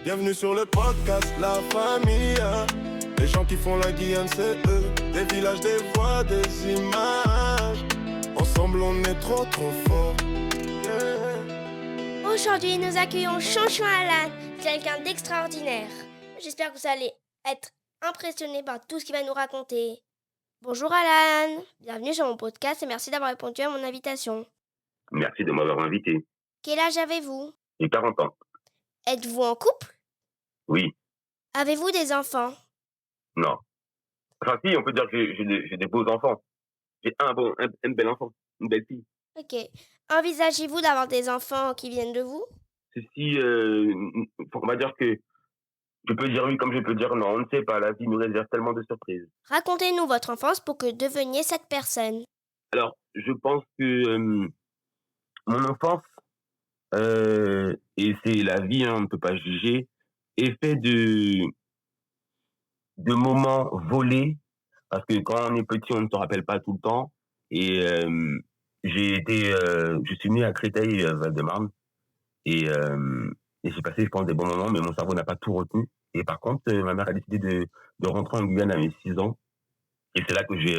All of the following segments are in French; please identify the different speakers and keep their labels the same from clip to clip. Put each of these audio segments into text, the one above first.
Speaker 1: Bienvenue sur le podcast La Famille. Les gens qui font la Guyane, c'est eux. Des villages, des voix, des images. Ensemble, on est trop fort. Yeah.
Speaker 2: Aujourd'hui, nous accueillons Chonchon Alan, quelqu'un d'extraordinaire. J'espère que vous allez être impressionnés par tout ce qu'il va nous raconter. Bonjour Alan, bienvenue sur mon podcast et merci d'avoir répondu à mon invitation.
Speaker 3: Merci de m'avoir invité.
Speaker 2: Quel âge avez-vous?
Speaker 3: J'ai 40 ans.
Speaker 2: Êtes-vous en couple?
Speaker 3: Oui.
Speaker 2: Avez-vous des enfants?
Speaker 3: Non. Enfin, si, on peut dire que j'ai des beaux enfants. J'ai un bel enfant, une belle fille.
Speaker 2: Ok. Envisagez-vous d'avoir des enfants qui viennent de vous?
Speaker 3: Ceci, on va dire que je peux dire oui comme je peux dire non. On ne sait pas, la vie nous réserve tellement de surprises.
Speaker 2: Racontez-nous votre enfance pour que deveniez cette personne.
Speaker 3: Alors, je pense que mon enfance, et c'est la vie, on ne peut pas juger, est fait de moments volés, parce que quand on est petit, on ne se rappelle pas tout le temps. Et je suis né à Créteil, Val-de-Marne, et j'ai passé, je pense, des bons moments, mais mon cerveau n'a pas tout retenu. Et par contre, ma mère a décidé de rentrer en Guyane à mes 6 ans, et c'est là que j'ai,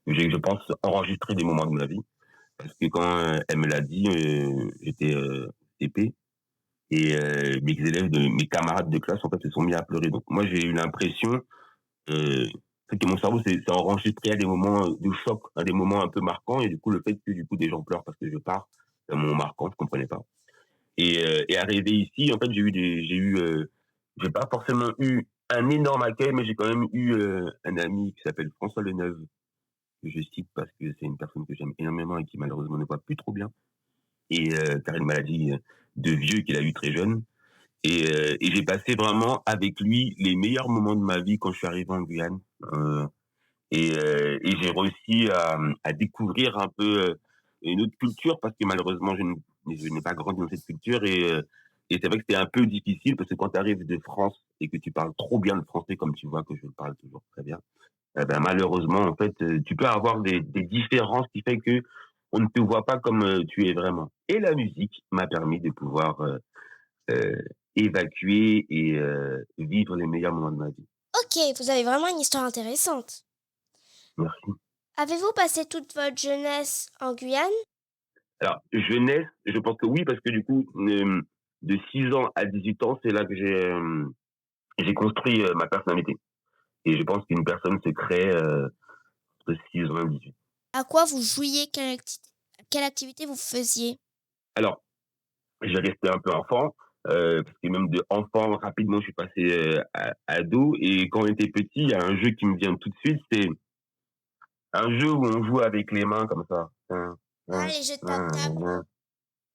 Speaker 3: je pense, enregistré des moments de ma vie, parce que quand elle me l'a dit, j'étais TP, et mes camarades de classe, en fait, se sont mis à pleurer. Donc moi, j'ai eu l'impression c'est que mon cerveau s'est enregistré à des moments de choc, à des moments un peu marquants, et du coup, le fait que du coup des gens pleurent parce que je pars, c'est un moment marquant, je comprenais pas. Et arrivé ici, en fait, j'ai pas forcément eu un énorme accueil, mais j'ai quand même eu un ami qui s'appelle François Leneuve, que je cite parce que c'est une personne que j'aime énormément et qui malheureusement ne voit plus trop bien, et car une maladie de vieux qu'il a eu très jeune. Et j'ai passé vraiment avec lui les meilleurs moments de ma vie quand je suis arrivé en Guyane. Et j'ai réussi à découvrir un peu une autre culture, parce que malheureusement je n'ai pas grandi dans cette culture, et c'est vrai que c'était un peu difficile, parce que quand tu arrives de France et que tu parles trop bien le français, comme tu vois que je le parle toujours très bien, eh ben malheureusement en fait tu peux avoir des différences qui fait que on ne te voit pas comme tu es vraiment. Et la musique m'a permis de pouvoir euh, évacuer et vivre les meilleurs moments de ma vie.
Speaker 2: Ok, vous avez vraiment une histoire intéressante.
Speaker 3: Merci.
Speaker 2: Avez-vous passé toute votre jeunesse en Guyane?
Speaker 3: Alors, jeunesse, je pense que oui, parce que du coup, de 6 ans à 18 ans, c'est là que j'ai construit ma personnalité. Et je pense qu'une personne se crée entre 6 ans et 18.
Speaker 2: À quoi vous jouiez? Quelle activité vous faisiez?
Speaker 3: Alors, j'ai resté un peu enfant, parce que même de enfant, rapidement, je suis passé à ado. Et quand on était petit, il y a un jeu qui me vient tout de suite, c'est un jeu où on joue avec les mains comme ça.
Speaker 2: Ah, les jeux de table.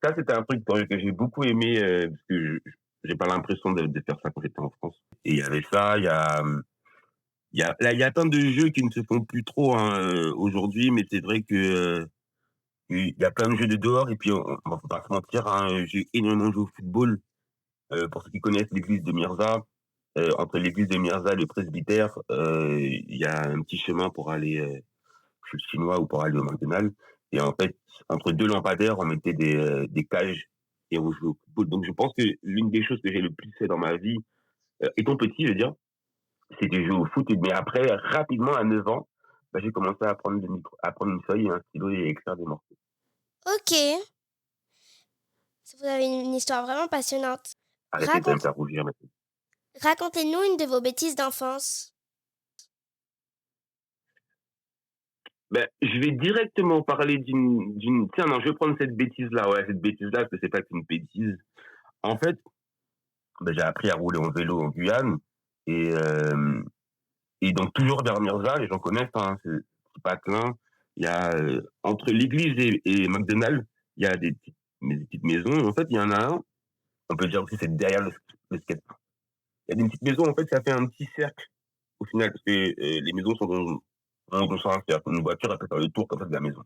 Speaker 3: Ça, c'était un truc que j'ai beaucoup aimé, parce que j'ai pas l'impression de faire ça quand j'étais en France. Et il y avait ça, il y a plein de jeux qui ne se font plus trop hein, aujourd'hui, mais c'est vrai que il y a plein de jeux de dehors, et puis on va pas se mentir, hein, j'ai énormément joué au football. Pour ceux qui connaissent l'église de Mirza, entre l'église de Mirza et le presbytère, il y a un petit chemin pour aller chez le chinois ou pour aller au McDonald's. Et en fait, entre deux lampadaires, on mettait des cages et on jouait au football. Donc je pense que l'une des choses que j'ai le plus fait dans ma vie, étant petit, je veux dire, c'était jouer au foot. Mais après, rapidement, à 9 ans, bah, j'ai commencé à prendre une feuille et un stylo et à écrire des morceaux.
Speaker 2: Ok, vous avez une histoire vraiment passionnante.
Speaker 3: Arrêtez de me
Speaker 2: Raconte-
Speaker 3: faire rougir maintenant.
Speaker 2: Racontez-nous une de vos bêtises d'enfance.
Speaker 3: Ben, je vais directement parler tiens, non, je vais prendre cette bêtise-là, ouais, cette bêtise-là, parce que c'est pas qu'une bêtise. En fait, ben, j'ai appris à rouler en vélo en Guyane, et, euh, et donc toujours vers Mirza, les gens connaissent, hein, c'est patelin. Il y a, entre l'église et McDonald's, il y a des petites maisons. En fait, il y en a un, on peut dire aussi c'est derrière le skatepark. Il y a des petites maisons, en fait, ça fait un petit cercle, au final, parce que les maisons sont dans un cercle. Une voiture, elle peut faire le tour comme ça de la maison.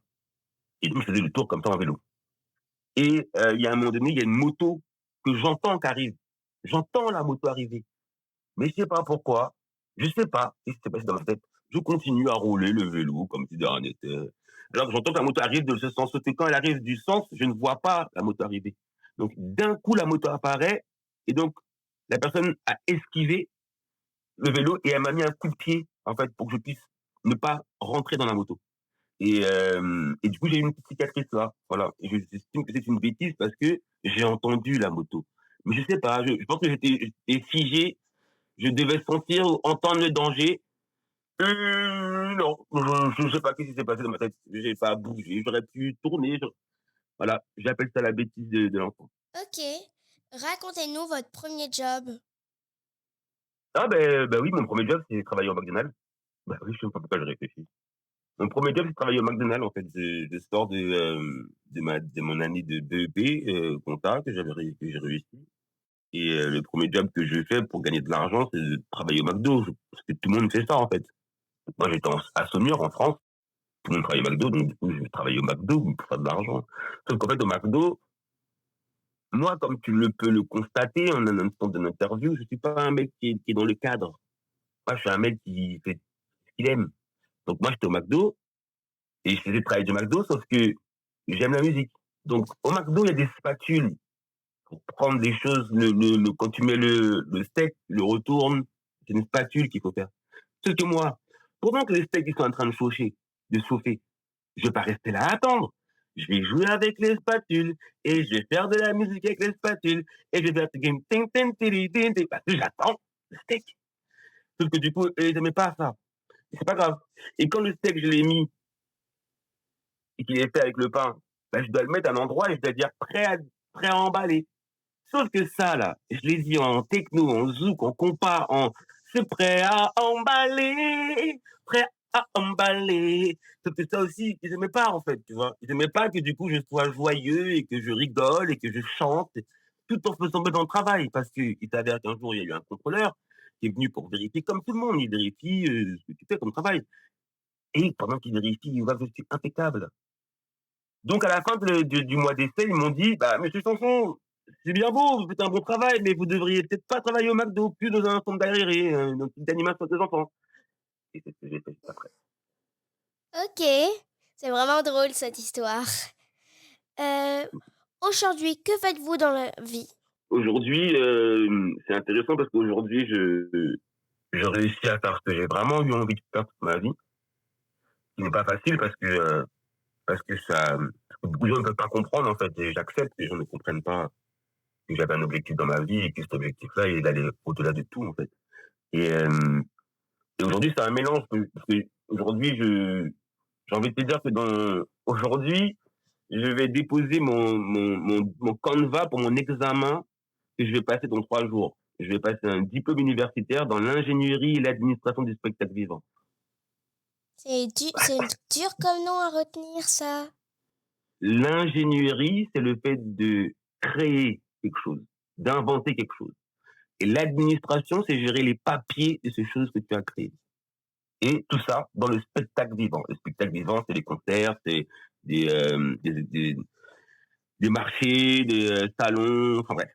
Speaker 3: Et donc, je faisais le tour comme ça en vélo. Et il y a un moment donné, il y a une moto que j'entends qui arrive. J'entends la moto arriver. Mais je sais pas pourquoi. Je sais pas ce qui s'est passé dans ma tête. Je continue à rouler le vélo comme si de rien n'était. Alors que j'entends que la moto arrive de ce sens. Sauf que quand elle arrive du sens, je ne vois pas la moto arriver. Donc d'un coup, la moto apparaît. Et donc, La personne a esquivé le vélo et elle m'a mis un coup de pied, en fait, pour que je puisse ne pas rentrer dans la moto. Et du coup, j'ai eu une petite cicatrice là. Voilà. Et j'estime que c'est une bêtise parce que j'ai entendu la moto. Mais je sais pas, je pense que j'étais figé, je devais sentir ou entendre le danger. Non, je sais pas ce qui s'est passé dans ma tête. J'ai pas bougé, j'aurais pu tourner. Voilà, j'appelle ça la bêtise de l'enfant.
Speaker 2: Ok. Racontez-nous votre premier job.
Speaker 3: Ah ben oui, mon premier job, c'est travailler au McDonald's. Bah oui, je sais pas pourquoi je réfléchis. Mon premier job, c'est travailler au McDonald's, en fait. Je sors de mon année de BEP, compta, que j'ai réussi. Et le premier job que je fais pour gagner de l'argent, c'est de travailler au McDo. Parce que tout le monde fait ça, en fait. Moi, j'étais à Saumur, en France. Tout le monde travaille au McDo, donc du coup, je vais travailler au McDo pour faire de l'argent. Sauf qu'en fait, au McDo, moi, comme tu le peux le constater en un instant de l'interview, je suis pas un mec qui est dans le cadre. Moi, je suis un mec qui fait ce qu'il aime. Donc moi, j'étais au McDo et je faisais travailler du McDo, sauf que j'aime la musique. Donc au McDo, il y a des spatules pour prendre des choses. Quand tu mets le steak, le retourne, c'est une spatule qu'il faut faire. Sauf que moi, pendant que les steaks ils sont en train de chauffer, je vais pas rester là à attendre. Je vais jouer avec les spatules et je vais faire de la musique avec les spatules et je vais faire ting ting ting ting ting ting parce que j'attends le steak. Sauf que du coup, ils n'aimaient pas ça. C'est pas grave. Et quand le steak, je l'ai mis et qu'il est fait avec le pain, ben, je dois le mettre à un endroit et je dois dire prêt à emballer. Sauf que ça, là, je l'ai dit en techno, en zouk, en compas, en c'est prêt à emballer. Sauf que ça aussi, ils aimaient pas, en fait, tu vois. Ils aimaient pas que du coup, je sois joyeux et que je rigole et que je chante tout en faisant bien mon travail. Parce qu'il s'avère qu'un jour, il y a eu un contrôleur qui est venu pour vérifier, comme tout le monde, il vérifie ce que tu fais comme travail. Et pendant qu'il vérifie, il voit que je suis impeccable. Donc, à la fin du mois d'essai, ils m'ont dit, bah, monsieur Sanson, c'est bien beau, vous faites un bon travail, mais vous devriez peut-être pas travailler au McDo, plus dans un centre d'aéré, un truc d'animation des enfants. Et c'est ce que j'ai fait juste après.
Speaker 2: Ok. C'est vraiment drôle cette histoire. Euh, Aujourd'hui, que faites-vous dans la vie?
Speaker 3: Aujourd'hui, c'est intéressant parce qu'aujourd'hui, je réussis à faire ce que j'ai vraiment eu envie de faire toute ma vie. Ce qui n'est pas facile parce que beaucoup de gens ne peuvent pas comprendre, en fait, et j'accepte que les gens ne comprennent pas que j'avais un objectif dans ma vie et que cet objectif-là, il allait au-delà de tout, en fait. Et, euh, Et aujourd'hui, c'est un mélange parce que aujourd'hui, j'ai envie de te dire que aujourd'hui, je vais déposer mon canevas pour mon examen que je vais passer dans 3 jours. Je vais passer un diplôme universitaire dans l'ingénierie et l'administration du spectacle vivant.
Speaker 2: C'est dur comme nom à retenir, ça.
Speaker 3: L'ingénierie, c'est le fait de créer quelque chose, d'inventer quelque chose. Et l'administration, c'est gérer les papiers de ces choses que tu as créées. Et tout ça dans le spectacle vivant. Le spectacle vivant, c'est des concerts, c'est des, euh, des, des, des marchés, des salons, enfin bref.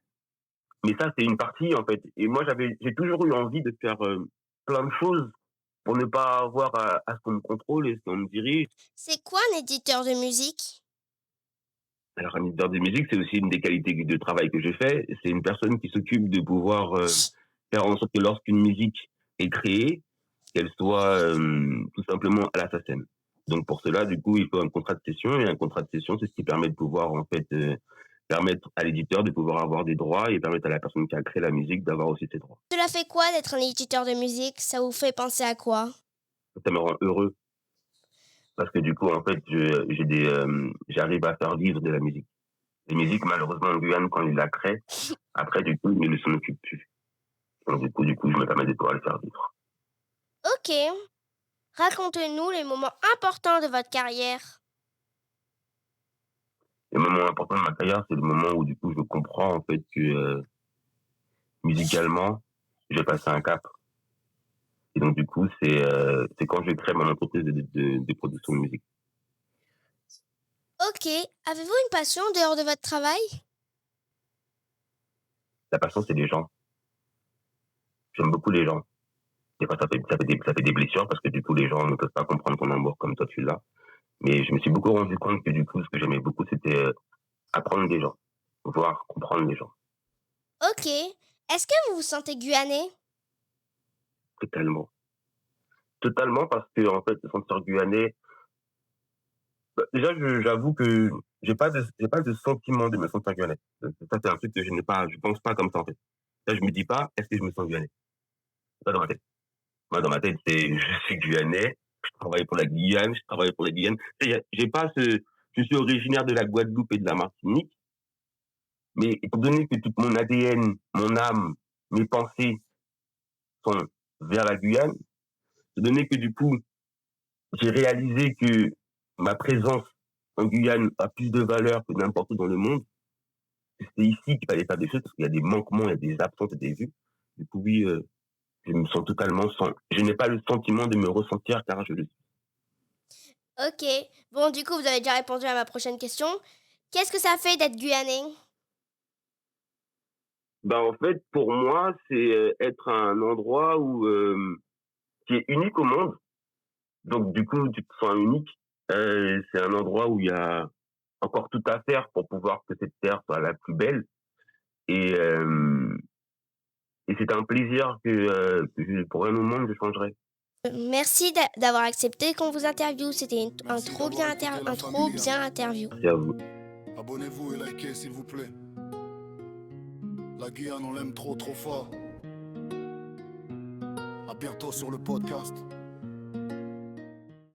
Speaker 3: Mais ça, c'est une partie, en fait. Et moi, j'ai toujours eu envie de faire plein de choses pour ne pas avoir à ce qu'on me contrôle et ce qu'on me dirige.
Speaker 2: C'est quoi un éditeur de musique?
Speaker 3: Alors, un éditeur de musique, c'est aussi une des qualités de travail que je fais. C'est une personne qui s'occupe de pouvoir faire en sorte que lorsqu'une musique est créée, qu'elle soit tout simplement à la SACEM. Donc pour cela, du coup, il faut un contrat de cession et un contrat de cession, c'est ce qui permet de pouvoir en fait permettre à l'éditeur de pouvoir avoir des droits et permettre à la personne qui a créé la musique d'avoir aussi ses droits.
Speaker 2: Cela fait quoi d'être un éditeur de musique? Ça vous fait penser à quoi?
Speaker 3: Ça me rend heureux parce que du coup, en fait, j'arrive à faire vivre de la musique. Les musiques, malheureusement, en Guyane, quand ils la créent, après, du coup, ils ne s'en occupent plus. Donc du coup, je me permets de pouvoir le faire vivre.
Speaker 2: Ok. Racontez-nous les moments importants de votre carrière.
Speaker 3: Le moment important de ma carrière, c'est le moment où du coup, je comprends en fait que musicalement, j'ai passé un cap. Et donc, du coup, c'est quand je crée mon entreprise de production de musique.
Speaker 2: Ok. Avez-vous une passion en dehors de votre travail?
Speaker 3: La passion, c'est les gens. J'aime beaucoup les gens. Des fois, ça fait des blessures parce que du coup, les gens ne peuvent pas comprendre ton amour comme toi, tu l'as. Mais je me suis beaucoup rendu compte que du coup, ce que j'aimais beaucoup, c'était apprendre des gens. Voir, comprendre les gens.
Speaker 2: Ok. Est-ce que vous vous sentez guyanais?
Speaker 3: Totalement. Totalement parce que en fait, se sentir guyanais, déjà, j'avoue que j'ai pas de sentiment de me sentir guyanais. Ça, c'est un truc que je pense pas comme ça, en fait. Là, je me dis pas: «Est-ce que je me sens guyanais?» C'est pas dans ma tête. Moi, dans ma tête, c'est: «Je suis guyanais, je travaille pour la Guyane, je travaille pour la Guyane». Tu sais, j'ai pas je suis originaire de la Guadeloupe et de la Martinique, mais étant donné que tout mon ADN, mon âme, mes pensées sont vers la Guyane, étant donné que du coup, j'ai réalisé que ma présence en Guyane a plus de valeur que n'importe où dans le monde. C'est ici qu'il fallait faire des choses parce qu'il y a des manquements, il y a des absences et des vues. Du coup, oui, je me sens totalement sans. Je n'ai pas le sentiment de me ressentir car je le suis.
Speaker 2: Ok. Bon, du coup, vous avez déjà répondu à ma prochaine question. Qu'est-ce que ça fait d'être guyanais?
Speaker 3: Bah, en fait, pour moi, c'est être à un endroit qui est unique au monde. Donc, du coup, tu te sens unique. C'est un endroit où il y a encore tout à faire pour pouvoir que cette terre soit la plus belle. Et, euh, et c'est un plaisir pour un au monde, je changerais.
Speaker 2: Merci d'avoir accepté qu'on vous interviewe. C'était un
Speaker 1: Merci
Speaker 2: trop
Speaker 1: d'avoir
Speaker 2: bien,
Speaker 1: écouté la
Speaker 2: un trop
Speaker 1: famille.
Speaker 2: bien interview.
Speaker 3: Merci à vous.
Speaker 1: Abonnez-vous et likez s'il vous plaît. La Guyane, on l'aime trop trop fort. À bientôt sur le podcast.